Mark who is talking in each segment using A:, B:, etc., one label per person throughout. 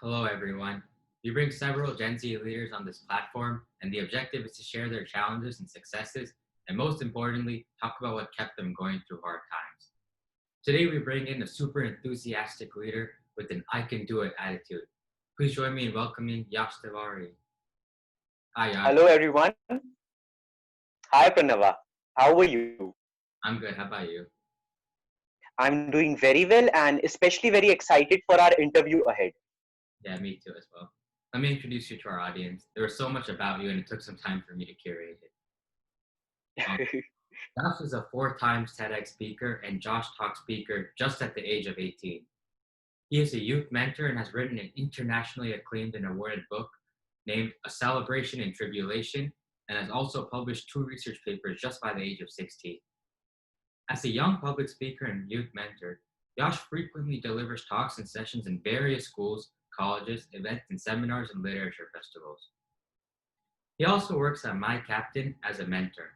A: Hello, everyone. We bring several Gen Z leaders on this platform, and the objective is to share their challenges and successes, and most importantly, talk about what kept them going through hard times. Today, we bring in a super enthusiastic leader with an I can do it attitude. Please join me in welcoming Yash Tiwari. Hi, Yash.
B: Hello everyone. Hi Pranava. How are you?
A: I'm good. How about you?
B: I'm doing very well and especially very excited for our interview ahead.
A: Yeah, me too, as well. Let me introduce you to our audience. There was so much about you, and it took some time for me to curate it. Um, Josh is a four-time TEDx speaker and Josh Talk speaker just at the age of 18. He is a youth mentor and has written an internationally acclaimed and awarded book named A Celebration in Tribulation, and has also published two research papers just by the age of 16. As a young public speaker and youth mentor, Yash frequently delivers talks and sessions in various schools, colleges, events, and seminars and literature festivals. He also works at My Captain as a mentor.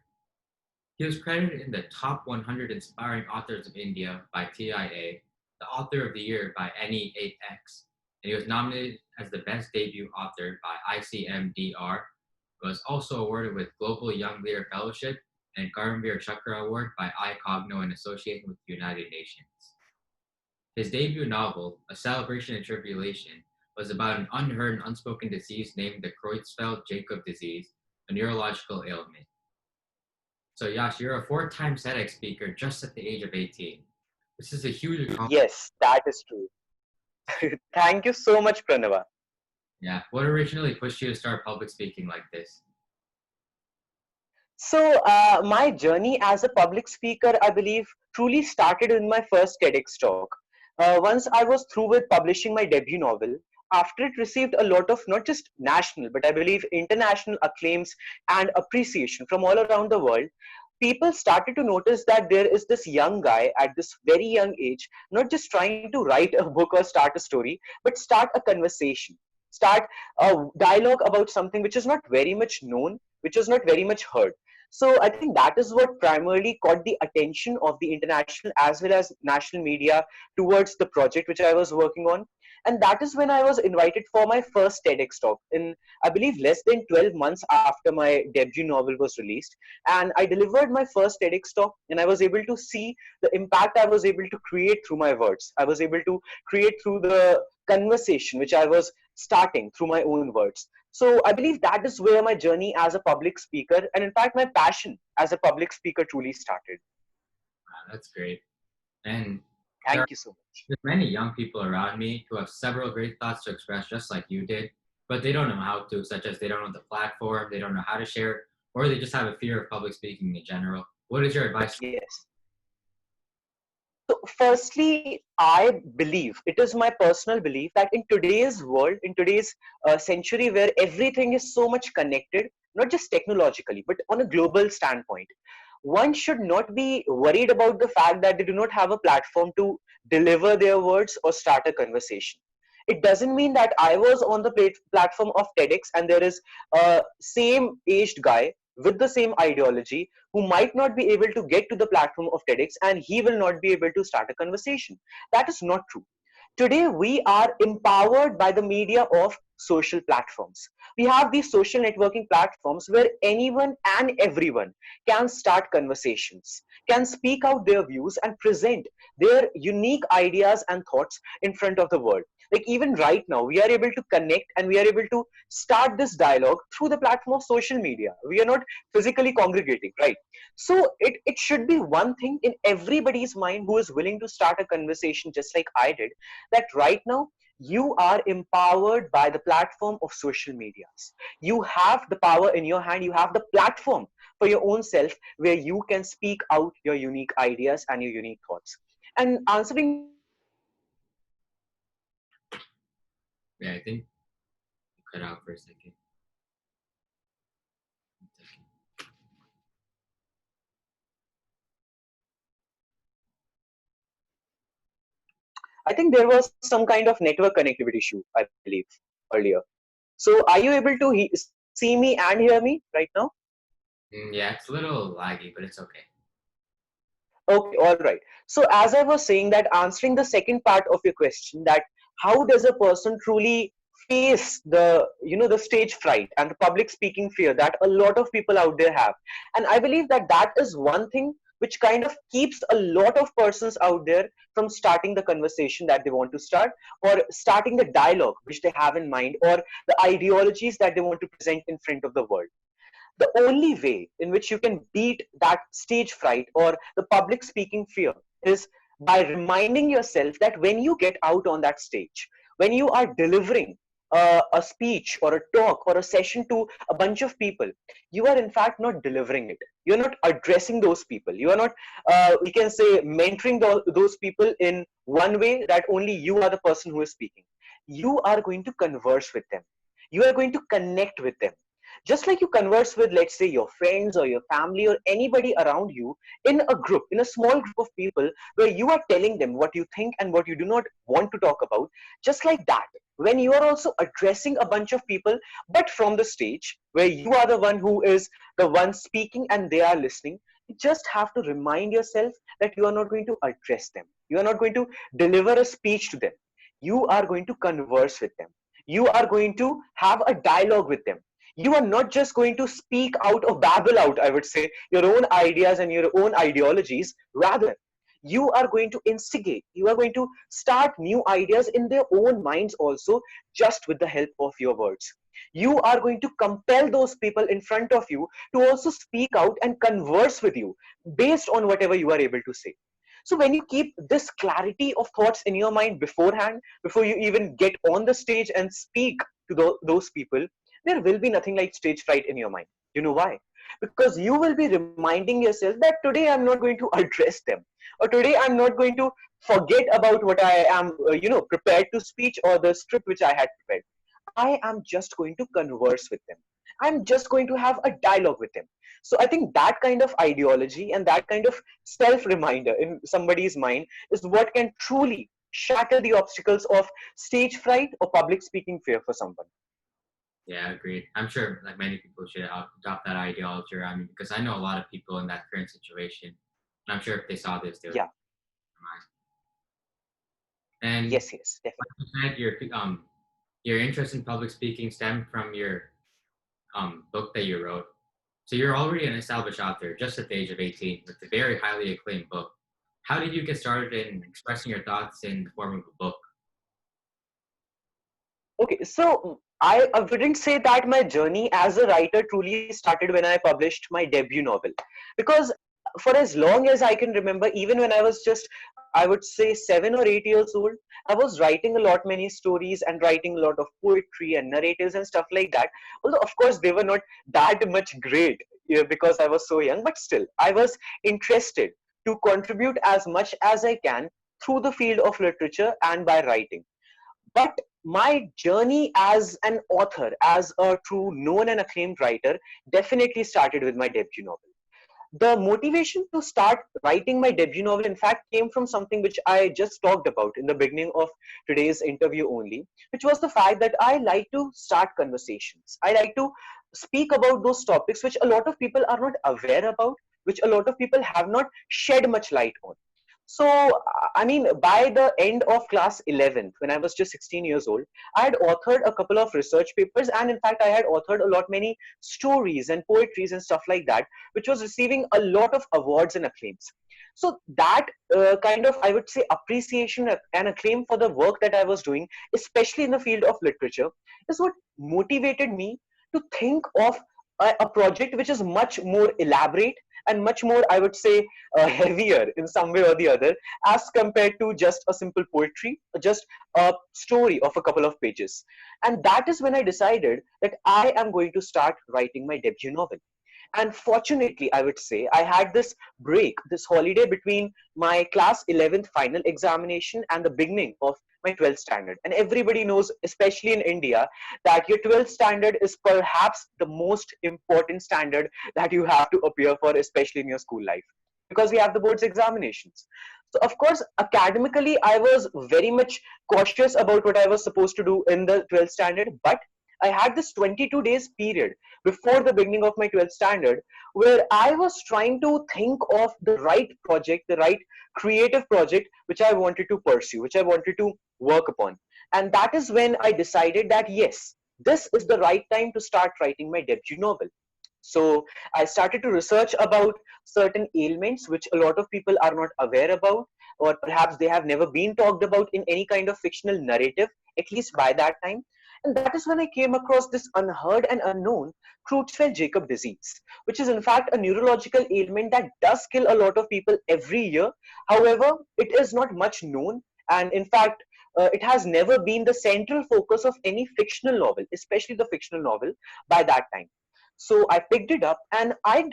A: He was credited in the top 100 inspiring authors of India by TIA, the author of the year by NE8X, and he was nominated as the best debut author by ICMDR. He was also awarded with Global Young Leader Fellowship and Karmveer Chakra Award by iCogno in association with the United Nations. His debut novel, A Celebration in Tribulation, was about an unheard and unspoken disease named the Creutzfeldt-Jakob disease, a neurological ailment. So Yash, you're a four-time TEDx speaker just at the age of 18. This is a huge accomplishment.
B: Yes, that is true. Thank you so much Pranava.
A: Yeah. What originally pushed you to start public speaking like this?
B: So my journey as a public speaker, I believe, truly started in my first TEDx talk. Once I was through with publishing my debut novel, after it received a lot of not just national, but I believe international acclaims and appreciation from all around the world, people started to notice that there is this young guy at this very young age, not just trying to write a book or start a story, but start a conversation, start a dialogue about something which is not very much known, which is not very much heard. So I think that is what primarily caught the attention of the international as well as national media towards the project which I was working on. And that is when I was invited for my first TEDx talk in, I believe, less than 12 months after my debut novel was released. And I delivered my first TEDx talk, and I was able to see the impact I was able to create through my words. I was able to create through the conversation which I was starting through my own words. So I believe that is where my journey as a public speaker, and in fact, my passion as a public speaker truly started.
A: Wow, that's great. And there are
B: Thank you so much.
A: there's many young people around me who have several great thoughts to express, just like you did, but they don't know how to, such as they don't know the platform, they don't know how to share it, or they just have a fear of public speaking in general. What is your advice?
B: Yes. So, firstly, I believe it is my personal belief that in today's world, in today's century, where everything is so much connected, not just technologically, but on a global standpoint, one should not be worried about the fact that they do not have a platform to deliver their words or start a conversation. It doesn't mean that I was on the platform of TEDx and there is a same aged guy with the same ideology who might not be able to get to the platform of TEDx and he will not be able to start a conversation. That is not true. Today, we are empowered by the media of social platforms. We have these social networking platforms where anyone and everyone can start conversations, can speak out their views, and present their unique ideas and thoughts in front of the world. Like, even right now, we are able to connect and we are able to start this dialogue through the platform of social media. We are not physically congregating, right? So it should be one thing in everybody's mind who is willing to start a conversation just like I did, that right now you are empowered by the platform of social medias. You have the power in your hand, you have the platform for your own self where you can speak out your unique ideas and your unique thoughts. And answering your question, I believe
A: Yeah, I think you cut out for a second.
B: I think there was some kind of network connectivity issue, I believe, earlier. So are you able to see me and hear me right now?
A: Yeah, it's a little laggy, but it's okay.
B: Okay, all right. So as I was saying, that answering the second part of your question, that how does a person truly face the stage fright and the public speaking fear that a lot of people out there have. And I believe that that is one thing which kind of keeps a lot of persons out there from starting the conversation that they want to start, or starting the dialogue which they have in mind, or the ideologies that they want to present in front of the world. The only way in which you can beat that stage fright or the public speaking fear is by reminding yourself that when you get out on that stage, when you are delivering a speech or a talk or a session to a bunch of people, you are in fact not delivering it. You're not addressing those people. You are not, we can say, mentoring those people in one way that only you are the person who is speaking. You are going to converse with them. You are going to connect with them, just like you converse with, let's say, your friends or your family or anybody around you in a group, in a small group of people, where you are telling them what you think and what you do not want to talk about. Just like that, when you are also addressing a bunch of people, but from the stage where you are the one who is the one speaking and they are listening, you just have to remind yourself that you are not going to address them. You are not going to deliver a speech to them. You are going to converse with them. You are going to have a dialogue with them. You are not just going to speak out or babble out, I would say, your own ideas and your own ideologies. Rather, you are going to instigate, you are going to start new ideas in their own minds also, just with the help of your words. You are going to compel those people in front of you to also speak out and converse with you based on whatever you are able to say. So when you keep this clarity of thoughts in your mind beforehand, before you even get on the stage and speak to those people, there will be nothing like stage fright in your mind. You know why? Because you will be reminding yourself that today I'm not going to address them, or today I'm not going to forget about what I am, prepared to speech, or the script which I had prepared. I am just going to converse with them. I'm just going to have a dialogue with them. So I think that kind of ideology and that kind of self reminder in somebody's mind is what can truly shatter the obstacles of stage fright or public speaking fear for someone.
A: Yeah, agreed. I'm sure like many people should adopt that ideology around me, because I know a lot of people in that current situation. And I'm sure if they saw this, they would
B: Yeah.
A: compromise. And
B: Yes, yes,
A: like
B: definitely.
A: you said, your interest in public speaking stemmed from your book that you wrote. So you're already an established author just at the age of 18 with a very highly acclaimed book. How did you get started in expressing your thoughts in the form of a book?
B: Okay, so I wouldn't say that my journey as a writer truly started when I published my debut novel. Because for as long as I can remember, even when I was just, I would say, 7 or 8 years old, I was writing a lot many stories and writing a lot of poetry and narratives and stuff like that. Although, of course, they were not that much great, because I was so young, but still, I was interested to contribute as much as I can through the field of literature and by writing. But my journey as an author, as a true known and acclaimed writer, definitely started with my debut novel. The motivation to start writing my debut novel, in fact, came from something which I just talked about in the beginning of today's interview only, which was the fact that I like to start conversations. I like to speak about those topics which a lot of people are not aware about, which a lot of people have not shed much light on. So, I mean, by the end of class 11th, when I was just 16 years old, I had authored a couple of research papers, and in fact, I had authored a lot many stories and poetries and stuff like that, which was receiving a lot of awards and acclaims. So that kind of, I would say, appreciation and acclaim for the work that I was doing, especially in the field of literature, is what motivated me to think of a project which is much more elaborate and much more, I would say, heavier in some way or the other, as compared to just a simple poetry, or just a story of a couple of pages. And that is when I decided that I am going to start writing my debut novel. And fortunately, I would say, I had this break, this holiday between my class 11th final examination and the beginning of my 12th standard. And everybody knows, especially in India, that your 12th standard is perhaps the most important standard that you have to appear for, especially in your school life, because we have the board's examinations. So, of course, academically, I was very much cautious about what I was supposed to do in the 12th standard, but I had this 22 days period before the beginning of my 12th standard where I was trying to think of the right project, the right creative project which I wanted to pursue, which I wanted to work upon. And that is when I decided that yes, this is the right time to start writing my debut novel. So I started to research about certain ailments which a lot of people are not aware about, or perhaps they have never been talked about in any kind of fictional narrative, at least by that time. And that is when I came across this unheard and unknown Creutzfeldt-Jakob disease, which is in fact a neurological ailment that does kill a lot of people every year. However, it is not much known, and in fact, it has never been the central focus of any fictional novel, especially the fictional novel by that time. So I picked it up, and I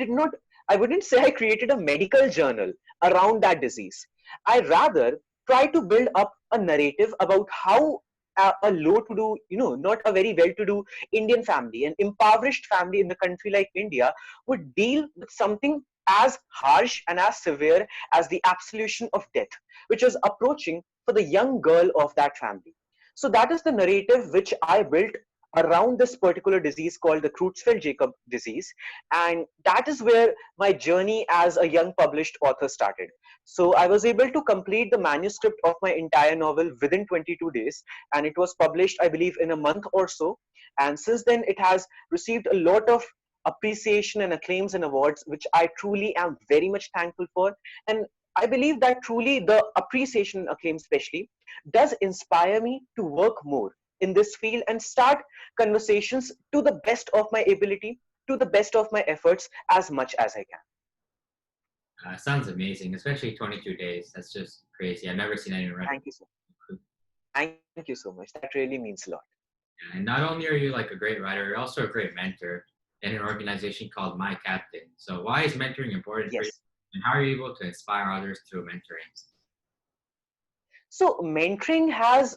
B: wouldn't say I created a medical journal around that disease. I rather try to build up a narrative about how a low to do, not a very well to do Indian family, an impoverished family in the country like India, would deal with something as harsh and as severe as the absolution of death, which was approaching for the young girl of that family. So that is the narrative which I built around this particular disease called the Creutzfeldt-Jakob disease. And that is where my journey as a young published author started. So I was able to complete the manuscript of my entire novel within 22 days, and it was published, I believe, in a month or so. And since then, it has received a lot of appreciation and acclaims and awards, which I truly am very much thankful for. And I believe that truly the appreciation and acclaim, especially, does inspire me to work more in this field and start conversations to the best of my ability, to the best of my efforts, as much as I can.
A: Sounds amazing, especially 22 days. That's just crazy. I've never seen anyone write.
B: Thank you so much. Thank you so much. That really means a lot.
A: And not only are you like a great writer, you're also a great mentor in an organization called My Captain. So why is mentoring important for you?
B: Yes.
A: And how are you able to inspire others through mentoring?
B: So mentoring has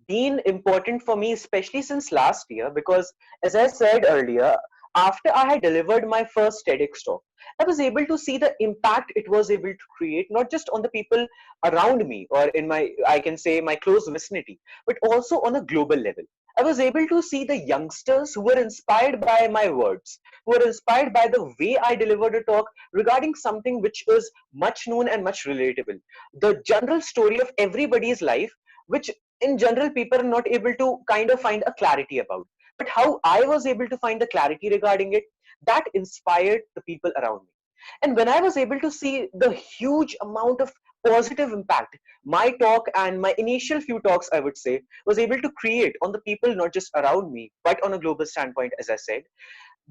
B: been important for me, especially since last year, because as I said earlier, after I had delivered my first TEDx talk, I was able to see the impact it was able to create, not just on the people around me or in my, I can say, my close vicinity, but also on a global level. I was able to see the youngsters who were inspired by my words, who were inspired by the way I delivered a talk regarding something which is much known and much relatable. The general story of everybody's life, which in general people are not able to kind of find a clarity about. But how I was able to find the clarity regarding it, that inspired the people around me. And when I was able to see the huge amount of positive impact my talk and my initial few talks, I would say, was able to create on the people not just around me, but on a global standpoint, as I said,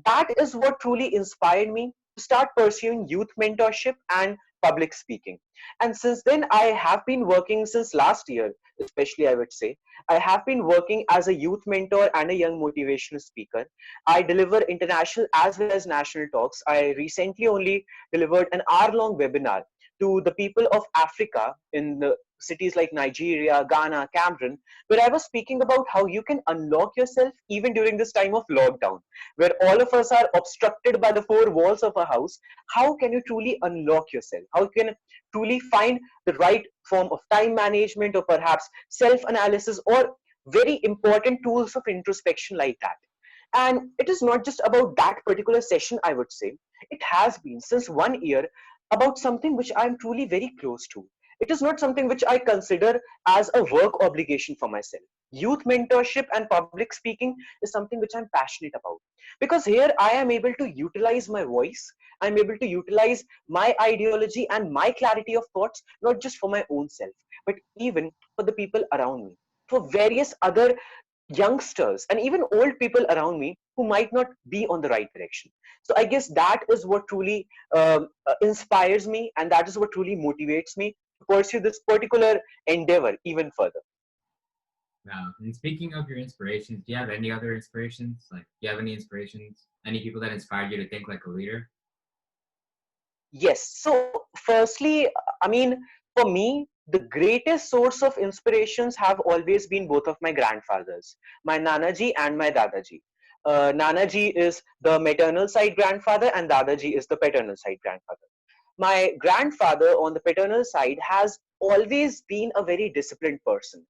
B: that is what truly inspired me to start pursuing youth mentorship and public speaking. And since then, I have been working since last year, especially, I would say, I have been working as a youth mentor and a young motivational speaker. I deliver international as well as national talks. I recently only delivered an hour-long webinar to the people of Africa in the cities like Nigeria, Ghana, Cameroon, where I was speaking about how you can unlock yourself even during this time of lockdown, where all of us are obstructed by the four walls of a house. How can you truly unlock yourself? How can you truly find the right form of time management or perhaps self-analysis or very important tools of introspection like that? And it is not just about that particular session, I would say. It has been since 1 year about something which I'm truly very close to. It is not something which I consider as a work obligation for myself. Youth mentorship and public speaking is something which I'm passionate about, because here I am able to utilize my voice. I'm able to utilize my ideology and my clarity of thoughts, not just for my own self, but even for the people around me, for various other youngsters and even old people around me who might not be on the right direction. So I guess that is what truly inspires me, and that is what truly motivates me to pursue this particular endeavor even further.
A: Wow. And speaking of your inspirations, do you have any other inspirations? Like, do you have any inspirations? Any people that inspired you to think like a leader?
B: Yes. So firstly, I mean, for me, the greatest source of inspirations have always been both of my grandfathers, my Nanaji and my Dadaji. Nanaji is the maternal side grandfather and Dadaji is the paternal side grandfather. My grandfather on the paternal side has always been a very disciplined person.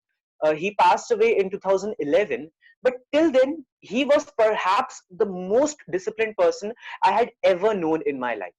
B: He passed away in 2011, but till then, he was perhaps the most disciplined person I had ever known in my life.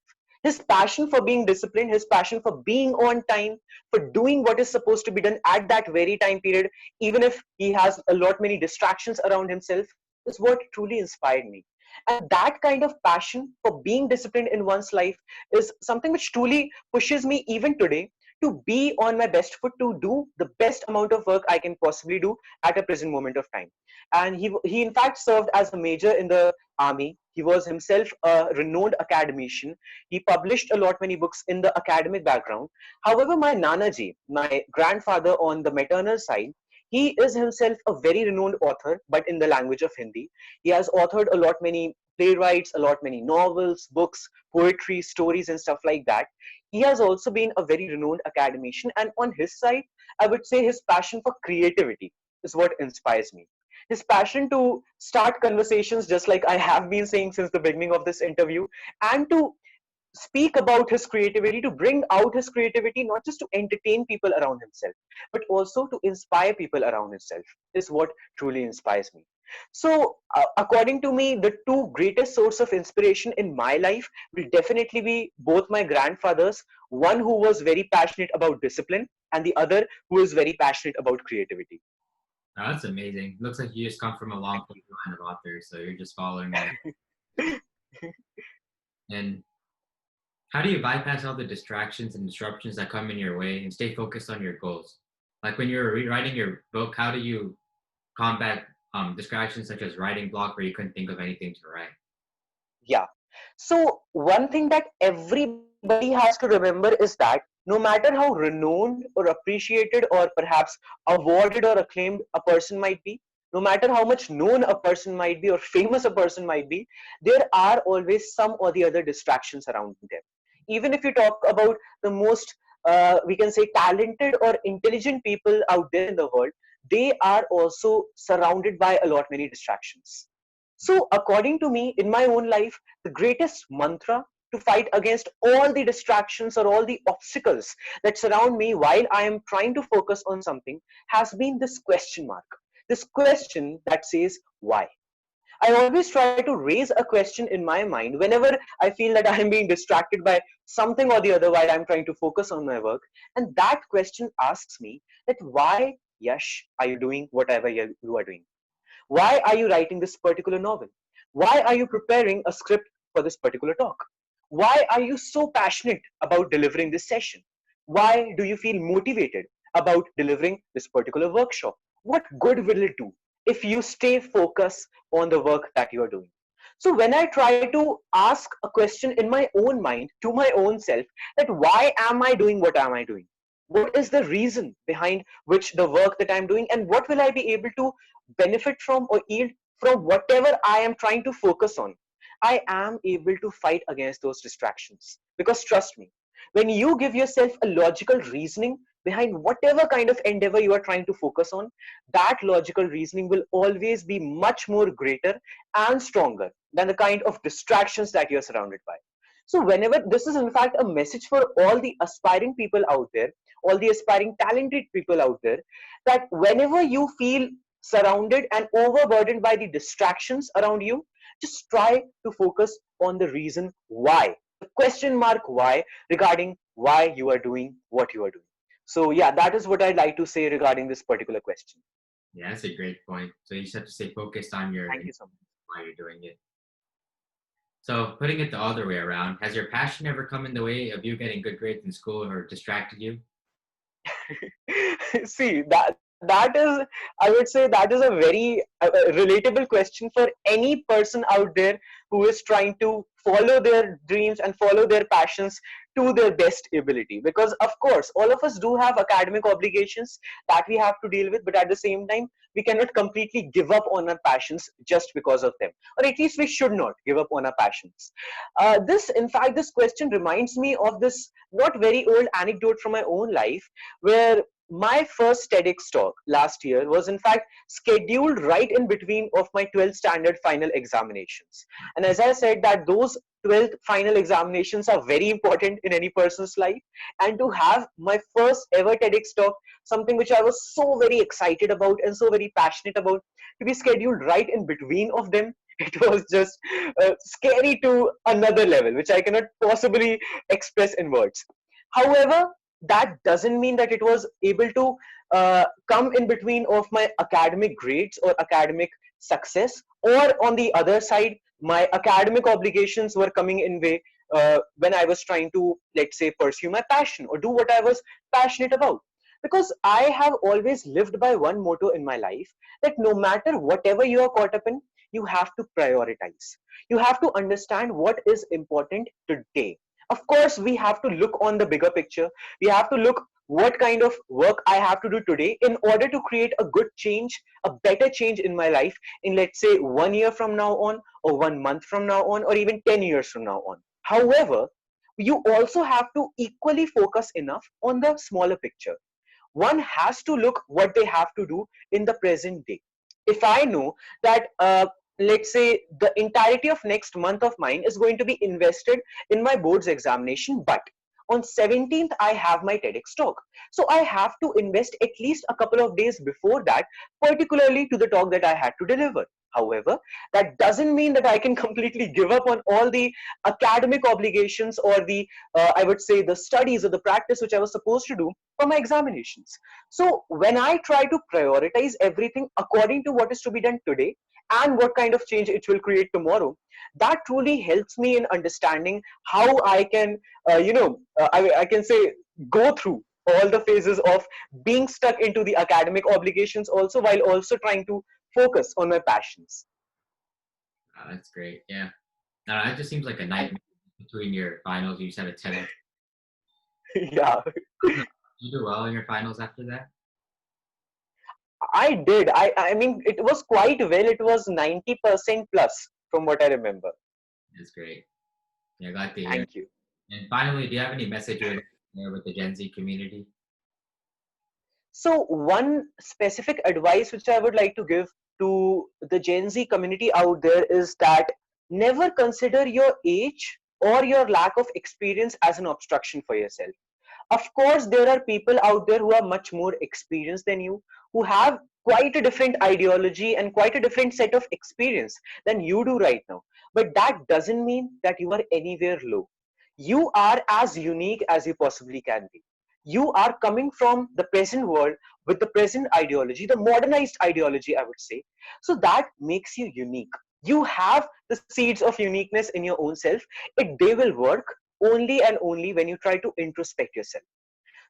B: His passion for being disciplined, his passion for being on time, for doing what is supposed to be done at that very time period, even if he has a lot many distractions around himself, is what truly inspired me. And that kind of passion for being disciplined in one's life is something which truly pushes me even today to be on my best foot, to do the best amount of work I can possibly do at a present moment of time. And he in fact served as a major in the army. He was himself a renowned academician. He published a lot many books in the academic background. However, my Nanaji, my grandfather on the maternal side, he is himself a very renowned author, but in the language of Hindi. He has authored a lot many playwrights, a lot many novels, books, poetry, stories, and stuff like that. He has also been a very renowned academician, and on his side, I would say his passion for creativity is what inspires me. His passion to start conversations, just like I have been saying since the beginning of this interview, and to speak about his creativity, to bring out his creativity, not just to entertain people around himself, but also to inspire people around himself, is what truly inspires me. So, according to me, the two greatest source of inspiration in my life will definitely be both my grandfathers, one who was very passionate about discipline, and the other who is very passionate about creativity.
A: Oh, that's amazing. Looks like you just come from a long line of authors, so you're just following them. And how do you bypass all the distractions and disruptions that come in your way and stay focused on your goals? Like when you're writing your book, how do you combat distractions such as writing block where you couldn't think of anything to write?
B: Yeah. So, one thing that everybody has to remember is that no matter how renowned or appreciated or perhaps awarded or acclaimed a person might be, no matter how much known a person might be or famous a person might be, there are always some or the other distractions around them. Even if you talk about the most, we can say, talented or intelligent people out there in the world, they are also surrounded by a lot many distractions. So, according to me, in my own life, the greatest mantra to fight against all the distractions or all the obstacles that surround me while I am trying to focus on something has been this question mark. This question that says, why? I always try to raise a question in my mind whenever I feel that I am being distracted by something or the other while I'm trying to focus on my work. And that question asks me that why, Yash, are you doing whatever you are doing? Why are you writing this particular novel? Why are you preparing a script for this particular talk? Why are you so passionate about delivering this session? Why do you feel motivated about delivering this particular workshop? What good will it do if you stay focused on the work that you are doing? So, when I try to ask a question in my own mind to my own self, that why am I doing what am I doing? What is the reason behind which the work that I'm doing, and what will I be able to benefit from or yield from whatever I am trying to focus on? I am able to fight against those distractions. Because trust me, when you give yourself a logical reasoning behind whatever kind of endeavor you are trying to focus on, that logical reasoning will always be much more greater and stronger than the kind of distractions that you're surrounded by. So, whenever this is in fact a message for all the aspiring people out there, all the aspiring talented people out there, that whenever you feel surrounded and overburdened by the distractions around you, just try to focus on the reason why, the question mark why, regarding why you are doing what you are doing. So, yeah, that is what I'd like to say regarding this particular question.
A: Yeah, that's a great point. So you just have to stay focused on your
B: Thank you so
A: while you're doing it. So putting it the other way around, has your passion ever come in the way of you getting good grades in school or distracted you?
B: See, that is, I would say, that is a very relatable question for any person out there who is trying to follow their dreams and follow their passions to their best ability. Because of course, all of us do have academic obligations that we have to deal with, but at the same time, we cannot completely give up on our passions just because of them, or at least we should not give up on our passions. This, in fact, this question reminds me of this not very old anecdote from my own life, where my first TEDx talk last year was in fact scheduled right in between of my 12th standard final examinations. And as I said, that those 12th final examinations are very important in any person's life. And to have my first ever TEDx talk, something which I was so very excited about and so very passionate about, to be scheduled right in between of them, It was just scary to another level, which I cannot possibly express in words. However, that doesn't mean that it was able to come in between of my academic grades or academic success, or on the other side, my academic obligations were coming in way when I was trying to, let's say, pursue my passion or do what I was passionate about. Because I have always lived by one motto in my life, that no matter whatever you are caught up in, you have to prioritize. You have to understand what is important today. Of course, we have to look on the bigger picture. We have to look what kind of work I have to do today in order to create a good change, a better change in my life in, let's say, 1 year from now on, or 1 month from now on, or even 10 years from now on. However, you also have to equally focus enough on the smaller picture. One has to look what they have to do in the present day. If I know that let's say the entirety of next month of mine is going to be invested in my board's examination, but on 17th I have my TEDx talk, so I have to invest at least a couple of days before that, particularly to the talk that I had to deliver. However, that doesn't mean that I can completely give up on all the academic obligations, or the I would say the studies or the practice which I was supposed to do for my examinations. So when I try to prioritize everything according to what is to be done today and what kind of change it will create tomorrow, that truly helps me in understanding how I can, I can say, go through all the phases of being stuck into the academic obligations also, while also trying to focus on my passions.
A: Wow, that's great. Yeah. It just seems like a
B: And
A: nightmare between your finals. You just have a 10.
B: yeah,
A: You do well in your finals after that?
B: I did. I mean, it was quite well. It was 90% plus from what I remember.
A: That's great. Yeah, glad to hear.
B: Thank you.
A: And finally, do you have any message you would like to share with the Gen Z community?
B: So, one specific advice which I would like to give to the Gen Z community out there is that never consider your age or your lack of experience as an obstruction for yourself. Of course, there are people out there who are much more experienced than you, who have quite a different ideology and quite a different set of experience than you do right now. But that doesn't mean that you are anywhere low. You are as unique as you possibly can be. You are coming from the present world with the present ideology, the modernized ideology, I would say. So that makes you unique. You have the seeds of uniqueness in your own self. They will work only and only when you try to introspect yourself.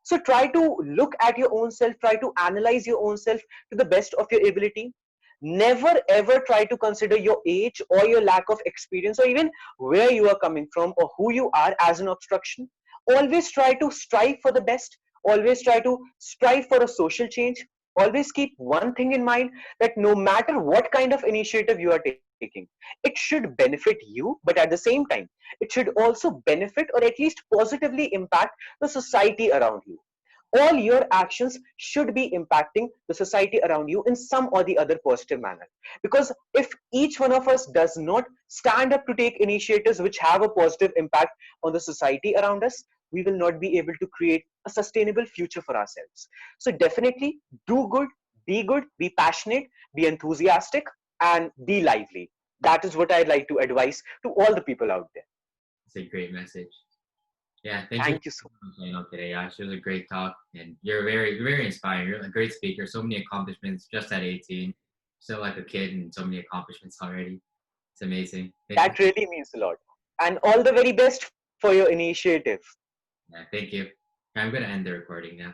B: So try to look at your own self, try to analyze your own self to the best of your ability. Never ever try to consider your age or your lack of experience or even where you are coming from or who you are as an obstruction. Always try to strive for the best. Always try to strive for a social change. Always keep one thing in mind, that no matter what kind of initiative you are taking, it should benefit you, but at the same time, it should also benefit or at least positively impact the society around you. All your actions should be impacting the society around you in some or the other positive manner. Because if each one of us does not stand up to take initiatives which have a positive impact on the society around us, we will not be able to create a sustainable future for ourselves. So definitely do good, be passionate, be enthusiastic, and be lively. That is what I'd like to advise to all the people out there.
A: It's a great message. Yeah, thank you
B: Thank you so much.
A: for joining up today, Ash. It was a great talk, and you're very inspiring. You're a great speaker. So many accomplishments just at 18. Still like a kid, and so many accomplishments already. It's amazing. Thank you.
B: That really means a lot. And all the very best for your initiative.
A: Yeah, thank you. I'm gonna end the recording now.